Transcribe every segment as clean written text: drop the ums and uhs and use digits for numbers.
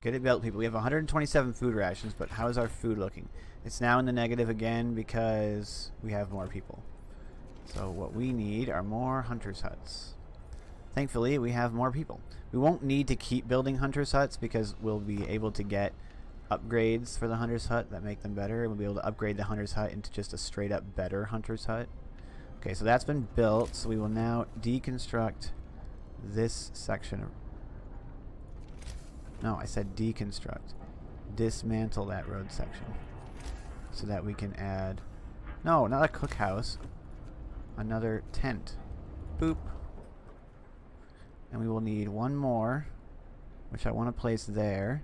Get it built, people. We have 127 food rations, but how is our food looking? It's now in the negative again because we have more people. So what we need are more hunters' huts. Thankfully, we have more people. We won't need to keep building hunters' huts because we'll be able to get upgrades for the hunter's hut that make them better. We'll be able to upgrade the hunter's hut into just a straight up better hunter's hut. Okay, so that's been built. So we will now deconstruct this section. No, I said deconstruct. Dismantle that road section so that we can add... No, not a cookhouse. Another tent. Boop. And we will need one more, which I want to place there.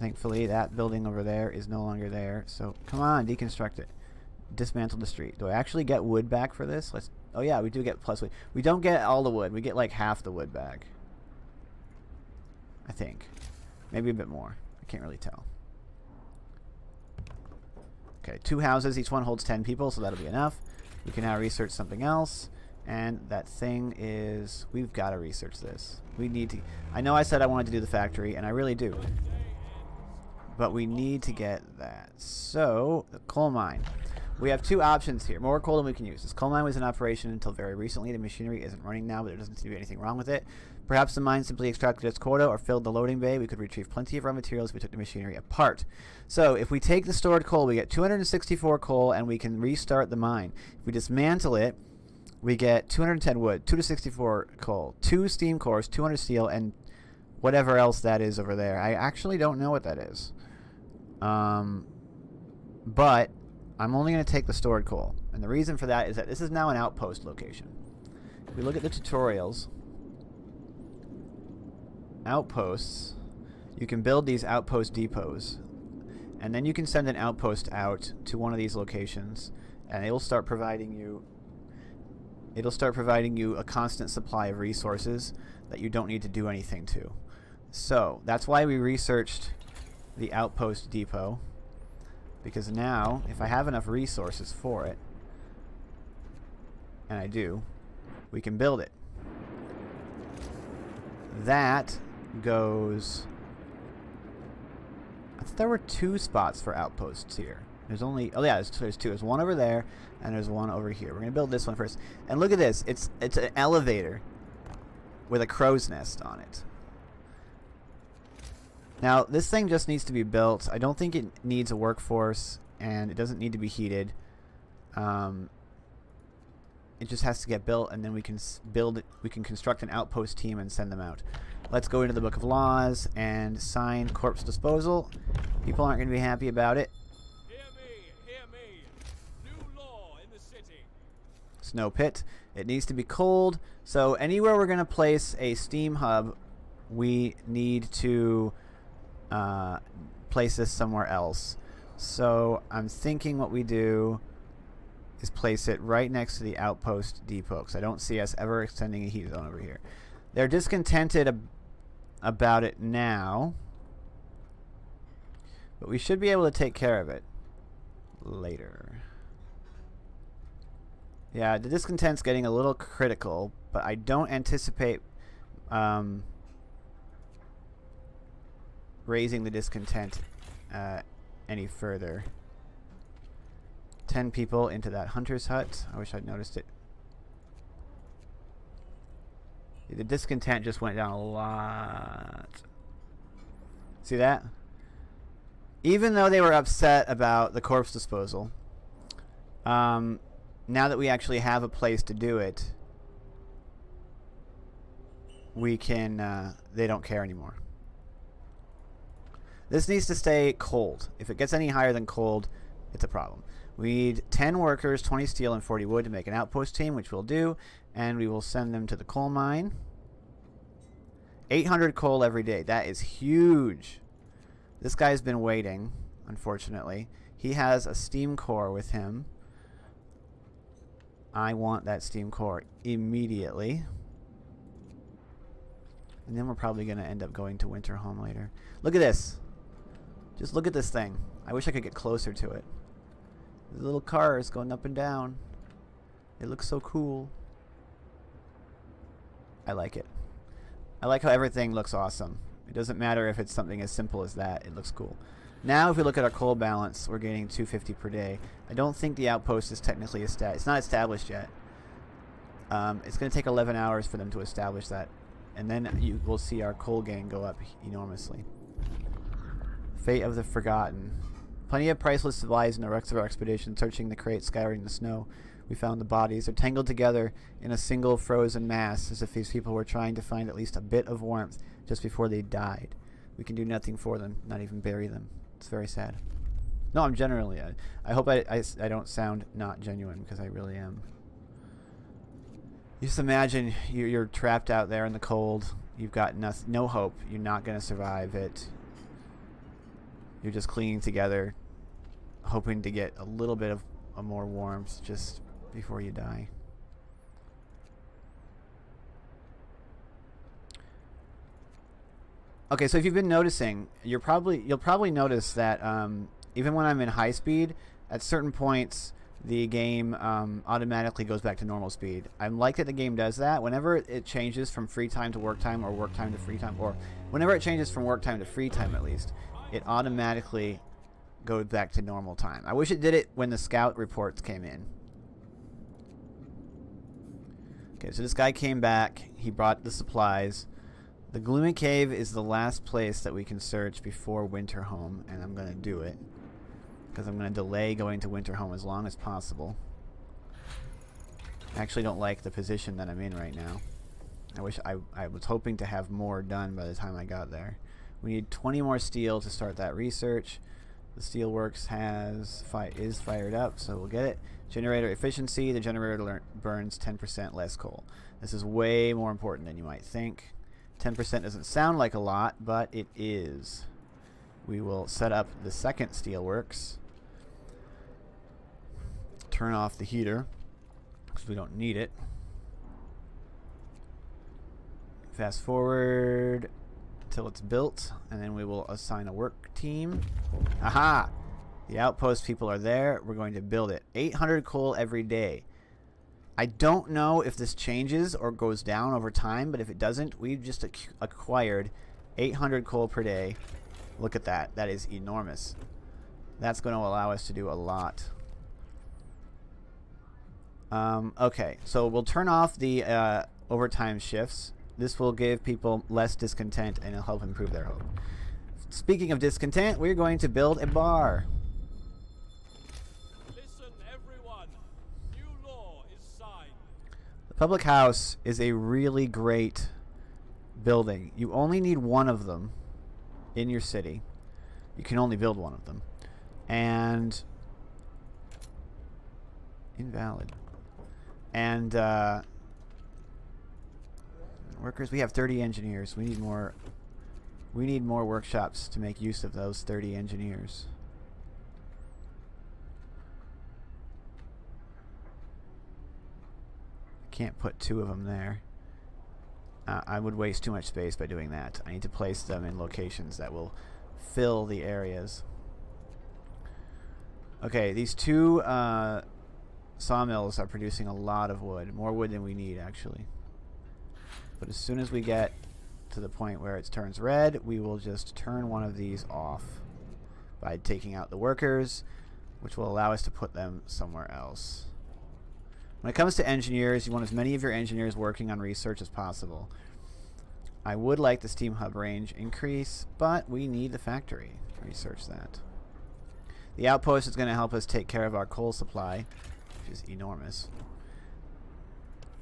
Thankfully, that building over there is no longer there. So, come on, deconstruct it. Dismantle the street. Do I actually get wood back for this? Let's. Oh yeah, we do get plus wood. We don't get all the wood. We get like half the wood back. I think. Maybe a bit more. I can't really tell. Okay, 2 houses. Each one holds 10 people, so that'll be enough. We can now research something else. And that thing is... We've got to research this. We need to... I know I said I wanted to do the factory, and I really do. But we need to get that. So, the coal mine. We have 2 options here. More coal than we can use. This coal mine was in operation until very recently. The machinery isn't running now, but there doesn't seem to be anything wrong with it. Perhaps the mine simply extracted its quota or filled the loading bay. We could retrieve plenty of raw materials if we took the machinery apart. So if we take the stored coal, we get 264 coal, and we can restart the mine. If we dismantle it, we get 210 wood, 264 coal, 2 steam cores, 200 steel, and whatever else that is over there. I actually don't know what that is. But I'm only going to take the stored coal. And the reason for that is that this is now an outpost location. If we look at the tutorials, outposts, you can build these outpost depots. And then you can send an outpost out to one of these locations, and it'll start providing you a constant supply of resources that you don't need to do anything to. So that's why we researched the outpost depot, because now if I have enough resources for it, and I do, we can build it. That goes... I thought there were 2 spots for outposts here. There's only... Oh yeah, there's 2. There's one over there, and there's one over here. We're going to build this one first. And look at this. It's an elevator with a crow's nest on it. Now, this thing just needs to be built. I don't think it needs a workforce, and it doesn't need to be heated. It just has to get built, and then we can build it. We can construct an outpost team and send them out. Let's go into the Book of Laws and sign corpse disposal. People aren't going to be happy about it. Hear me. New law in the city. Snow pit. It needs to be cold. So anywhere we're going to place a steam hub, we need to place this somewhere else. So I'm thinking what we do is place it right next to the outpost depot, because I don't see us ever extending a heat zone over here. They're discontented about it now, but we should be able to take care of it later. Yeah, the discontent's getting a little critical, but I don't anticipate raising the discontent any further. 10 people into that hunter's hut. I wish I'd noticed it. The discontent just went down a lot. See that? Even though they were upset about the corpse disposal, now that we actually have a place to do it, we can, they don't care anymore. This needs to stay cold. If it gets any higher than cold, it's a problem. We need 10 workers, 20 steel, and 40 wood to make an outpost team, which we'll do, and we will send them to the coal mine. 800 coal every day. That is huge. This guy's been waiting, unfortunately. He has a steam core with him. I want that steam core immediately. And then we're probably going to end up going to Winterhome later. Look at this. Just look at this thing. I wish I could get closer to it. The little cars going up and down. It looks so cool. I like it. I like how everything looks awesome. It doesn't matter if it's something as simple as that. It looks cool. Now, if we look at our coal balance, we're gaining 250 per day. I don't think the outpost is technically established. It's not established yet. It's going to take 11 hours for them to establish that. And then you will see our coal gain go up enormously. Fate of the Forgotten. Plenty of priceless supplies in the wrecks of our expedition. Searching the crates, scouring the snow. We found the bodies. They're tangled together in a single frozen mass, as if these people were trying to find at least a bit of warmth just before they died. We can do nothing for them, not even bury them. It's very sad. No, I'm generally... I hope I don't sound not genuine, because I really am. Just imagine you're trapped out there in the cold. You've got no hope. You're not going to survive it. You're just clinging together, hoping to get a little bit of more warmth just before you die. Okay, so if you've been noticing, you'll probably notice that even when I'm in high speed, at certain points the game automatically goes back to normal speed. I like that the game does that. Whenever it changes from free time to work time, or work time to free time, or whenever it changes from work time to free time at least, it automatically goes back to normal time. I wish it did it when the scout reports came in. Okay, so this guy came back. He brought the supplies. The Gloomy Cave is the last place that we can search before Winterhome, and I'm going to do it because I'm going to delay going to Winterhome as long as possible. I actually don't like the position that I'm in right now. I was hoping to have more done by the time I got there. We need 20 more steel to start that research. The steelworks is fired up, so we'll get it. Generator efficiency. The generator burns 10% less coal. This is way more important than you might think. 10% doesn't sound like a lot, but it is. We will set up the second steelworks. Turn off the heater because we don't need it. Fast forward till it's built, and then we will assign a work team. Aha! The outpost people are there. We're going to build it. 800 coal every day. I don't know if this changes or goes down over time, but if it doesn't, we've just acquired 800 coal per day. Look at that. That is enormous. That's going to allow us to do a lot. Okay, so we'll turn off the overtime shifts. This will give people less discontent and it'll help improve their hope. Speaking of discontent, we're going to build a bar. Listen, everyone. New law is signed. The public house is a really great building. You only need one of them in your city. You can only build one of them. And invalid. And workers, we have 30 engineers. We need more workshops to make use of those 30 engineers. Can't put 2 of them there. I would waste too much space by doing that. I need to place them in locations that will fill the areas. Okay, these 2 sawmills are producing a lot of wood. More wood than we need, actually. But as soon as we get to the point where it turns red, we will just turn one of these off by taking out the workers, which will allow us to put them somewhere else. When it comes to engineers, you want as many of your engineers working on research as possible. I would like the Steam Hub range increase, but we need the factory to research that. The outpost is going to help us take care of our coal supply, which is enormous.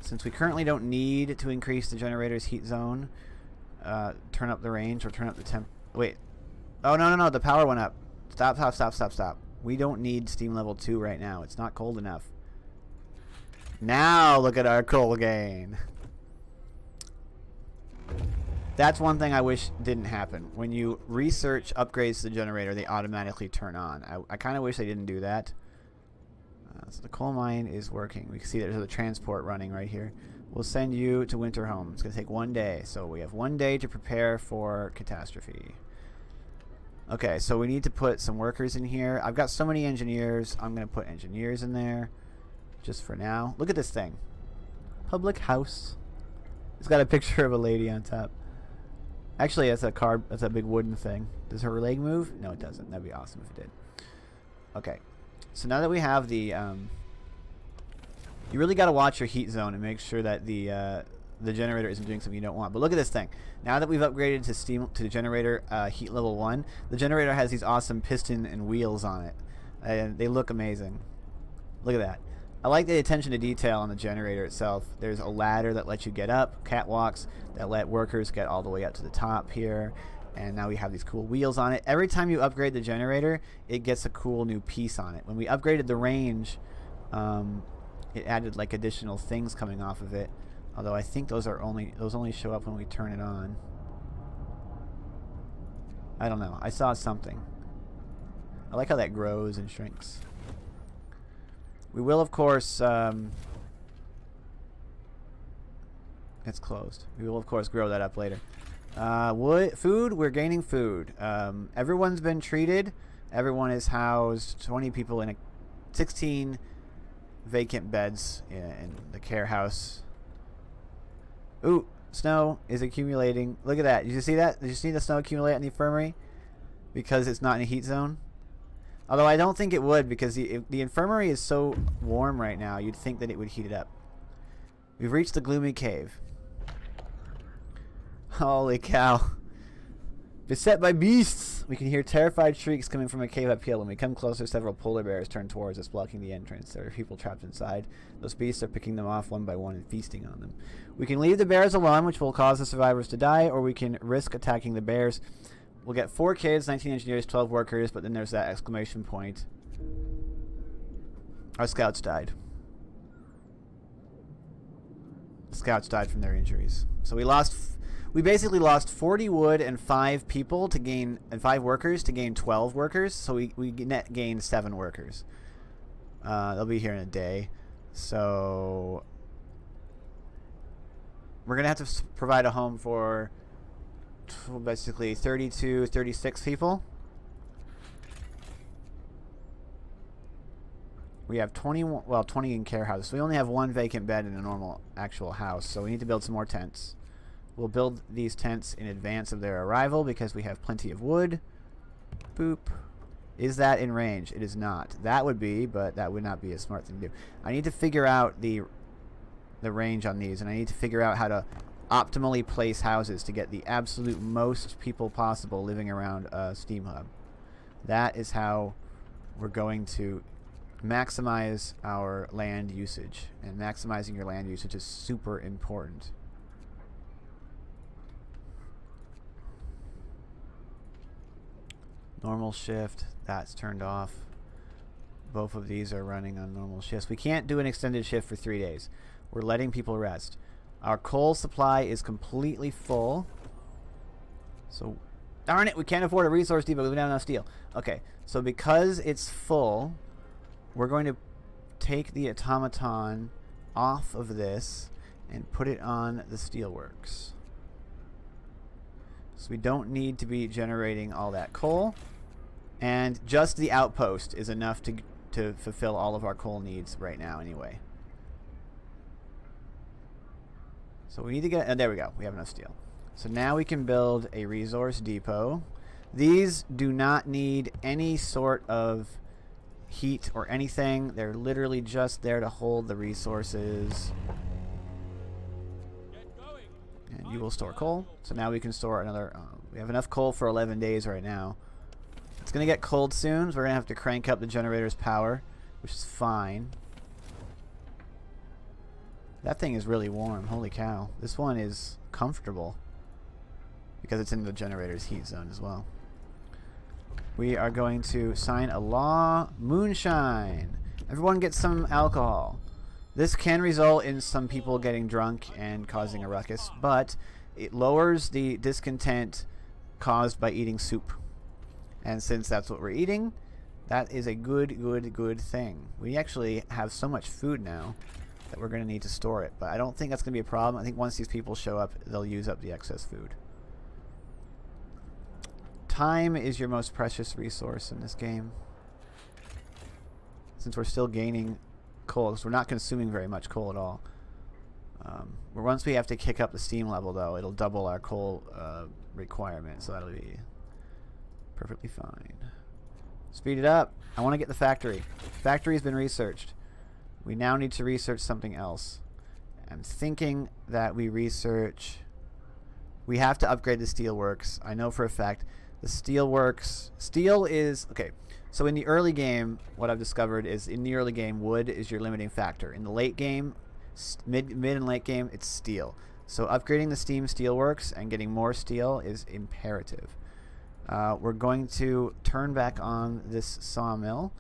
Since we currently don't need to increase the generator's heat zone, turn up the range or turn up the temp... Wait. Oh, no, the power went up. Stop. We don't need steam level 2 right now. It's not cold enough. Now look at our coal gain. That's one thing I wish didn't happen. When you research upgrades to the generator, they automatically turn on. I kind of wish they didn't do that. So the coal mine is working. We can see there's a transport running right here. We'll send you to Winterhome. It's going to take 1 day. So we have 1 day to prepare for catastrophe. Okay, so we need to put some workers in here. I've got so many engineers. I'm going to put engineers in there just for now. Look at this thing. Public house. It's got a picture of a lady on top. Actually, that's a car. That's a big wooden thing. Does her leg move? No, it doesn't. That'd be awesome if it did. Okay. So now that we have the, you really got to watch your heat zone and make sure that the generator isn't doing something you don't want. But look at this thing. Now that we've upgraded to steam to the generator heat level 1, the generator has these awesome piston and wheels on it, and they look amazing. Look at that. I like the attention to detail on the generator itself. There's a ladder that lets you get up, catwalks that let workers get all the way up to the top here. And now we have these cool wheels on it. Every time you upgrade the generator, it gets a cool new piece on it. When we upgraded the range, it added like additional things coming off of it. Although I think those only show up when we turn it on. I don't know. I saw something. I like how that grows and shrinks. We will, of course, it's closed. We will, of course, grow that up later. Food, we're gaining food. Everyone's been treated. Everyone is housed. 20 people in 16 vacant beds in the care house. Ooh, snow is accumulating. Look at that. Did you see that? Did you see the snow accumulate in the infirmary? Because it's not in a heat zone? Although I don't think it would, because the infirmary is so warm right now, you'd think that it would heat it up. We've reached the gloomy cave. Holy cow. Beset by beasts! We can hear terrified shrieks coming from a cave uphill. When we come closer, several polar bears turn towards us, blocking the entrance. There are people trapped inside. Those beasts are picking them off one by one and feasting on them. We can leave the bears alone, which will cause the survivors to die, or we can risk attacking the bears. We'll get 4 kids, 19 engineers, 12 workers, but then there's that exclamation point. Our scouts died. Scouts died from their injuries. So we basically lost 40 wood and 5 people to gain, and 5 workers to gain 12 workers. So we net gained 7 workers. They'll be here in a day. So we're gonna have to provide a home for basically 32, 36 people. We have 20 in care houses. We only have 1 vacant bed in a normal actual house, so we need to build some more tents. We'll build these tents in advance of their arrival because we have plenty of wood. Boop. Is that in range? It is not. That would be, but that would not be a smart thing to do. I need to figure out the range on these, and I need to figure out how to optimally place houses to get the absolute most people possible living around a steam hub. That is how we're going to maximize our land usage, and maximizing your land usage is super important. Normal shift, that's turned off. Both of these are running on normal shifts. We can't do an extended shift for 3 days. We're letting people rest. Our coal supply is completely full. So, darn it, we can't afford a resource depot. We don't have enough steel. Okay, so because it's full, we're going to take the automaton off of this and put it on the steelworks. So we don't need to be generating all that coal. And just the outpost is enough to fulfill all of our coal needs right now anyway. So we need to get, there we go, we have enough steel. So now we can build a resource depot. These do not need any sort of heat or anything. They're literally just there to hold the resources. And you will store coal. So now we can store another, we have enough coal for 11 days right now. It's going to get cold soon, so we're going to have to crank up the generator's power, which is fine. That thing is really warm. Holy cow. This one is comfortable because it's in the generator's heat zone as well. We are going to sign a law. Moonshine. Everyone gets some alcohol. This can result in some people getting drunk and causing a ruckus, but it lowers the discontent caused by eating soup. And since that's what we're eating, that is a good thing. We actually have so much food now that we're going to need to store it. But I don't think that's going to be a problem. I think once these people show up, they'll use up the excess food. Time is your most precious resource in this game. Since we're still gaining coal, because we're not consuming very much coal at all. Once we have to kick up the steam level, though, it'll double our coal requirement, so that'll be perfectly fine. Speed it up. I want to get the factory. Factory's been researched. We now need to research something else. I'm thinking that we research... We have to upgrade the steelworks. I know for a fact the steelworks... Steel is... Okay, so in the early game, what I've discovered is in the early game, wood is your limiting factor. In the late game, mid and late game, it's steel. So upgrading the steam steelworks and getting more steel is imperative. We're going to turn back on this sawmill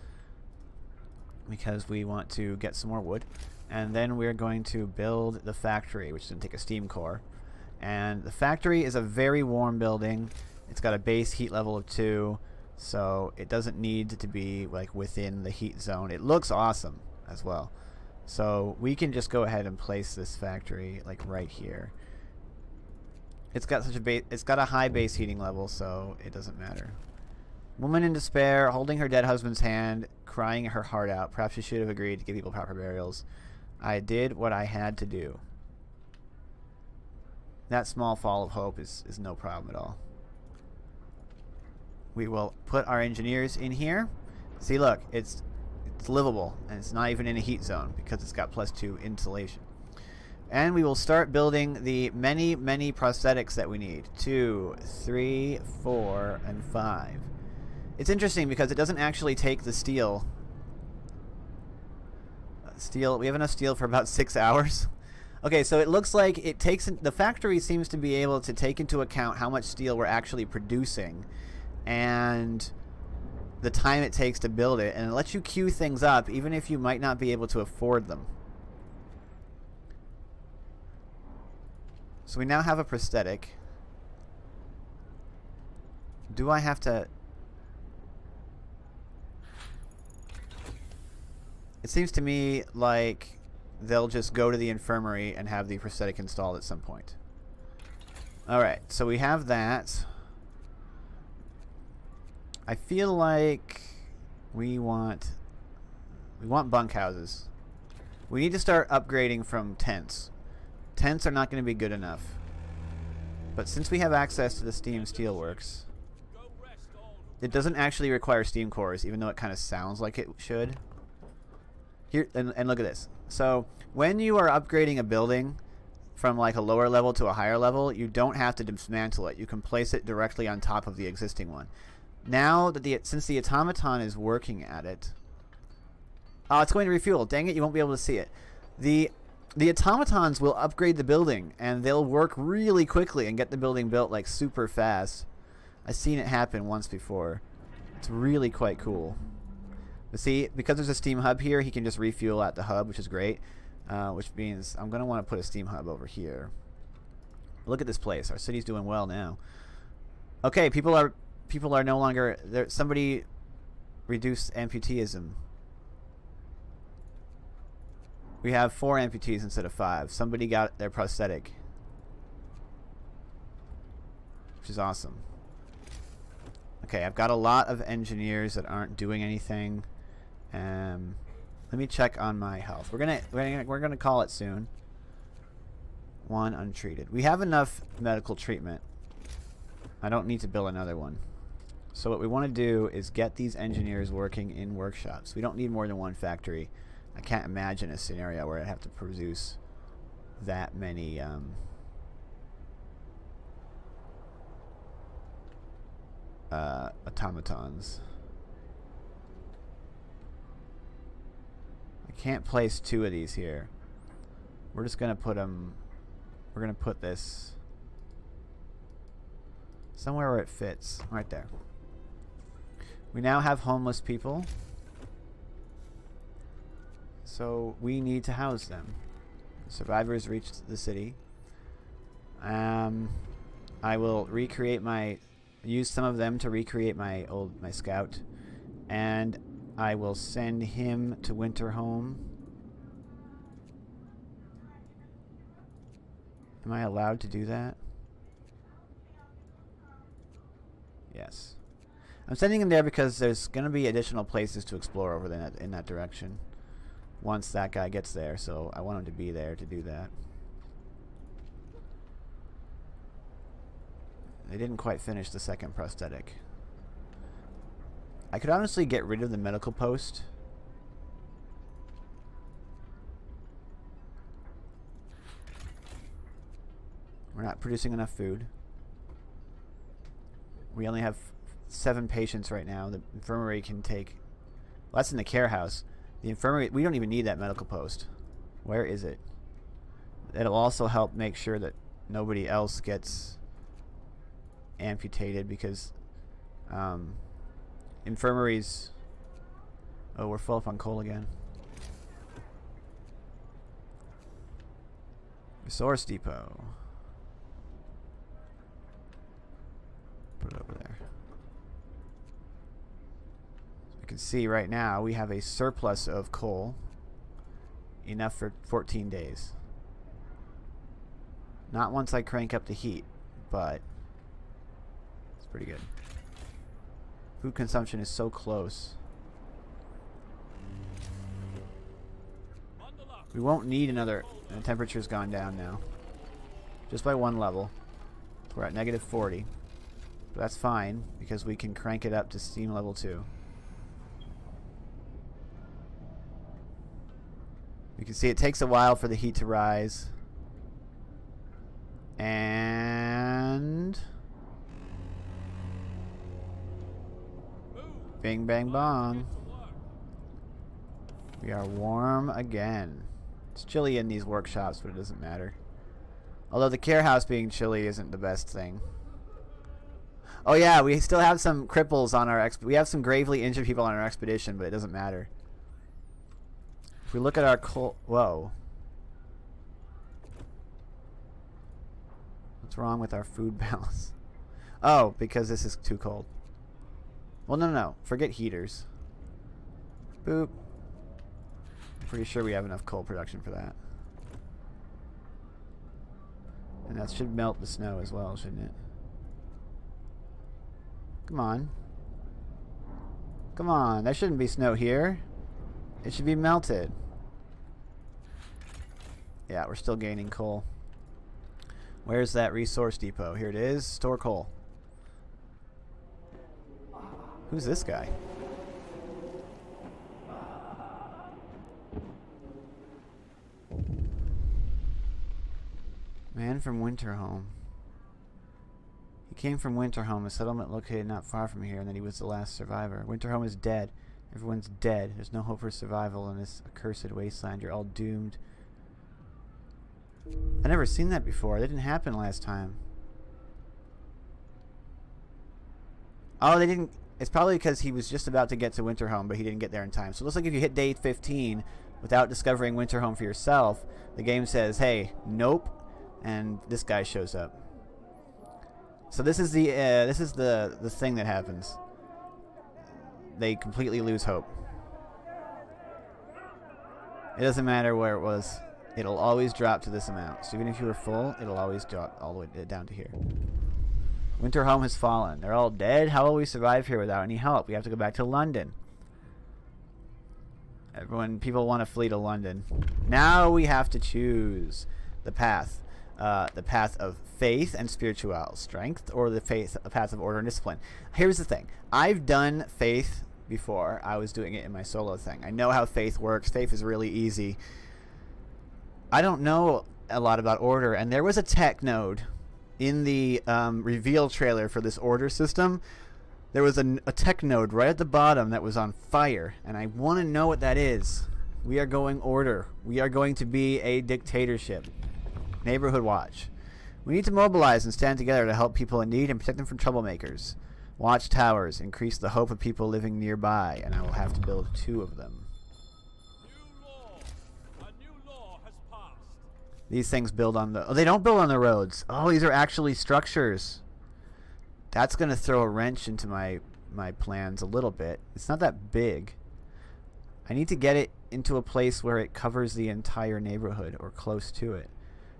because we want to get some more wood. And then we're going to build the factory, which is going to take a steam core. And the factory is a very warm building. It's got a base heat level of 2, so it doesn't need to be like within the heat zone. It looks awesome as well. So we can just go ahead and place this factory like right here. It's got such a it's got a high base heating level, so it doesn't matter. Woman in despair, holding her dead husband's hand, crying her heart out. Perhaps she should have agreed to give people proper burials. I did what I had to do. That small fall of hope is no problem at all. We will put our engineers in here. See, look, it's livable, and it's not even in a heat zone because it's got +2 insulation. And we will start building the many, many prosthetics that we need. 2, 3, 4, and 5. It's interesting because it doesn't actually take the steel. We have enough steel for about 6 hours. Okay, so it looks like it takes... The factory seems to be able to take into account how much steel we're actually producing and the time it takes to build it, and it lets you queue things up even if you might not be able to afford them. So we now have a prosthetic. Do I have to... It seems to me like they'll just go to the infirmary and have the prosthetic installed at some point. Alright, so we have that. I feel like we want bunkhouses. We need to start upgrading from tents. Tents are not going to be good enough. But since we have access to the steam steelworks, it doesn't actually require steam cores, even though it kind of sounds like it should. Here, and look at this. So when you are upgrading a building from like a lower level to a higher level, you don't have to dismantle it. You can place it directly on top of the existing one. Now that since the automaton is working at it, oh, it's going to refuel. Dang it, you won't be able to see it. The automatons will upgrade the building, and they'll work really quickly and get the building built like super fast. I've seen it happen once before. It's really quite cool. But see, because there's a steam hub here, he can just refuel at the hub, which is great. Which means I'm going to want to put a steam hub over here. Look at this place. Our city's doing well now. Okay, people are no longer there. Somebody reduced amputeeism. We have 4 amputees instead of 5. Somebody got their prosthetic, which is awesome. Okay, I've got a lot of engineers that aren't doing anything. Let me check on my health. We're gonna call it soon. 1 untreated. We have enough medical treatment. I don't need to build another one. So what we want to do is get these engineers working in workshops. We don't need more than 1 factory. I can't imagine a scenario where I'd have to produce that many automatons. I can't place 2 of these here. We're just gonna put them. We're gonna put this somewhere where it fits, right there. We now have homeless people, so we need to house them. Survivors reached the city. I will use some of them to recreate my scout, and I will send him to Winterhome. Am I allowed to do that? Yes. I'm sending him there because there's going to be additional places to explore over in that direction once that guy gets there, so I want him to be there to do that. They didn't quite finish the second prosthetic. I could honestly get rid of the medical post. We're not producing enough food. We only have 7 patients right now. The infirmary can take... Well, that's in the care house. The infirmary... We don't even need that medical post. Where is it? It'll also help make sure that nobody else gets amputated because infirmaries... Oh, we're full up on coal again. Resource depot. Put it over there. So you can see right now we have a surplus of coal. Enough for 14 days. Not once I crank up the heat, but it's pretty good. Food consumption is so close. We won't need another... The temperature's gone down now. Just by 1 level. We're at negative 40. But that's fine, because we can crank it up to steam level 2. You can see it takes a while for the heat to rise. And... Bing, bang, bong. We are warm again. It's chilly in these workshops, but it doesn't matter. Although the care house being chilly isn't the best thing. Oh yeah, we still have some cripples on our we have some gravely injured people on our expedition, but it doesn't matter. If we look at our coal... Whoa. What's wrong with our food balance? Oh, because this is too cold. Well, no. Forget heaters. Boop. Pretty sure we have enough coal production for that. And that should melt the snow as well, shouldn't it? Come on. Come on. There shouldn't be snow here. It should be melted. Yeah, we're still gaining coal. Where's that resource depot? Here it is. Store coal. Who's this guy? Man from Winterhome. He came from Winterhome, a settlement located not far from here, and then he was the last survivor. Winterhome is dead. Everyone's dead. There's no hope for survival in this accursed wasteland. You're all doomed. I've never seen that before. That didn't happen last time. Oh, they didn't... It's probably because he was just about to get to Winterhome, but he didn't get there in time. So it looks like if you hit day 15 without discovering Winterhome for yourself, the game says, hey, nope, and this guy shows up. So this is the thing that happens. They completely lose hope. It doesn't matter where it was. It'll always drop to this amount. So even if you were full, it'll always drop all the way down to here. Winterhome has fallen. They're all dead. How will we survive here without any help? We have to go back to London. People want to flee to London. Now we have to choose the path. The path of faith and spiritual strength, or the path of order and discipline. Here's the thing. I've done faith before. I was doing it in my solo thing. I know how faith works. Faith is really easy. I don't know a lot about order, and there was a tech node in the reveal trailer for this order system. There was a tech node right at the bottom that was on fire, and I want to know what that is. We are going order. We are going to be a dictatorship. Neighborhood watch. We need to mobilize and stand together to help people in need and protect them from troublemakers. Watch towers. Increase the hope of people living nearby, and I will have to build 2 of them. New law has passed. These things build on the... Oh, they don't build on the roads. Oh, these are actually structures. That's going to throw a wrench into my plans a little bit. It's not that big. I need to get it into a place where it covers the entire neighborhood or close to it.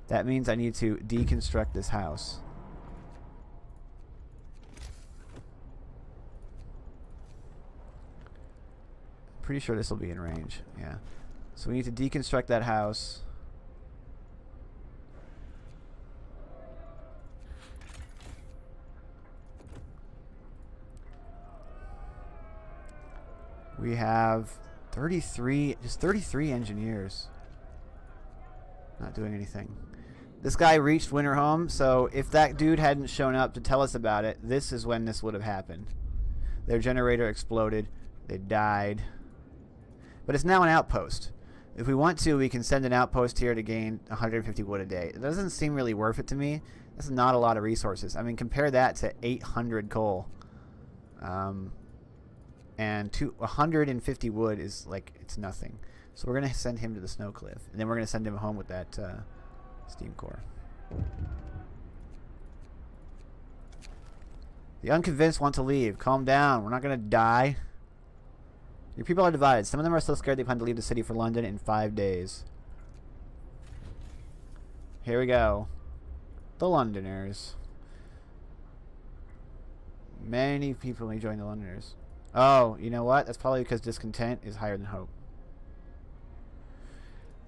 That means I need to deconstruct this house. Pretty sure this will be in range. Yeah. So we need to deconstruct that house. We have 33, just 33 engineers. Not doing anything. This guy reached Winterhome, so if that dude hadn't shown up to tell us about it, this is when this would have happened. Their generator exploded. They died. But it's now an outpost. If we want to, we can send an outpost here to gain 150 wood a day. It doesn't seem really worth it to me. That's not a lot of resources. I mean, compare that to 800 coal. And 150 wood is like, it's nothing. So we're going to send him to the snow cliff. And then we're going to send him home with that steam core. The unconvinced want to leave. Calm down. We're not going to die. Your people are divided. Some of them are so scared they plan to leave the city for London in 5 days. Here we go. The Londoners. Many people may join the Londoners. Oh, you know what? That's probably because discontent is higher than hope.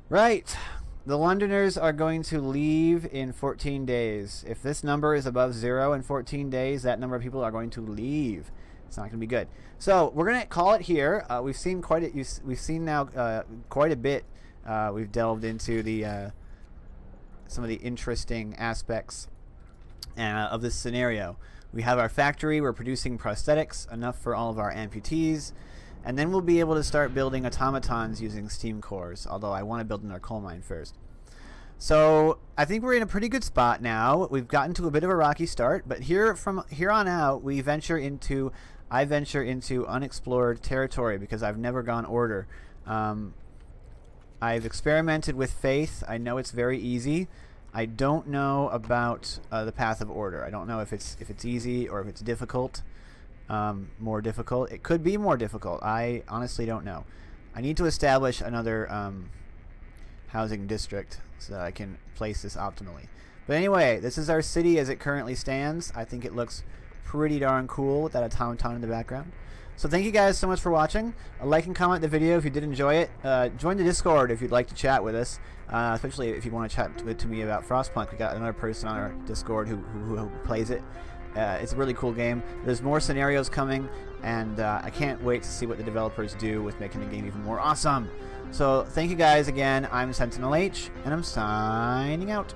Right. The Londoners are going to leave in 14 days. If this number is above 0 in 14 days, that number of people are going to leave. It's not going to be good. So we're going to call it here. We've seen quite a, we've seen now quite a bit. We've delved into the some of the interesting aspects of this scenario. We have our factory. We're producing prosthetics, enough for all of our amputees. And then we'll be able to start building automatons using steam cores, although I want to build another coal mine first. So I think we're in a pretty good spot now. We've gotten to a bit of a rocky start, but from here on out, I venture into unexplored territory because I've never gone order. I've experimented with faith. I know it's very easy. I don't know about the path of order. I don't know if it's easy or if it's difficult. More difficult. It could be more difficult. I honestly don't know. I need to establish another housing district so that I can place this optimally. But anyway, this is our city as it currently stands. I think it looks pretty darn cool with that automaton in the background. So thank you guys so much for watching. Like and comment the video if you did enjoy it. Join the Discord if you'd like to chat with us, especially if you want to chat to me about Frostpunk. We got another person on our Discord who plays it. It's a really cool game. There's more scenarios coming, and I can't wait to see what the developers do with making the game even more awesome. So thank you guys again. I'm SentinalH, and I'm signing out.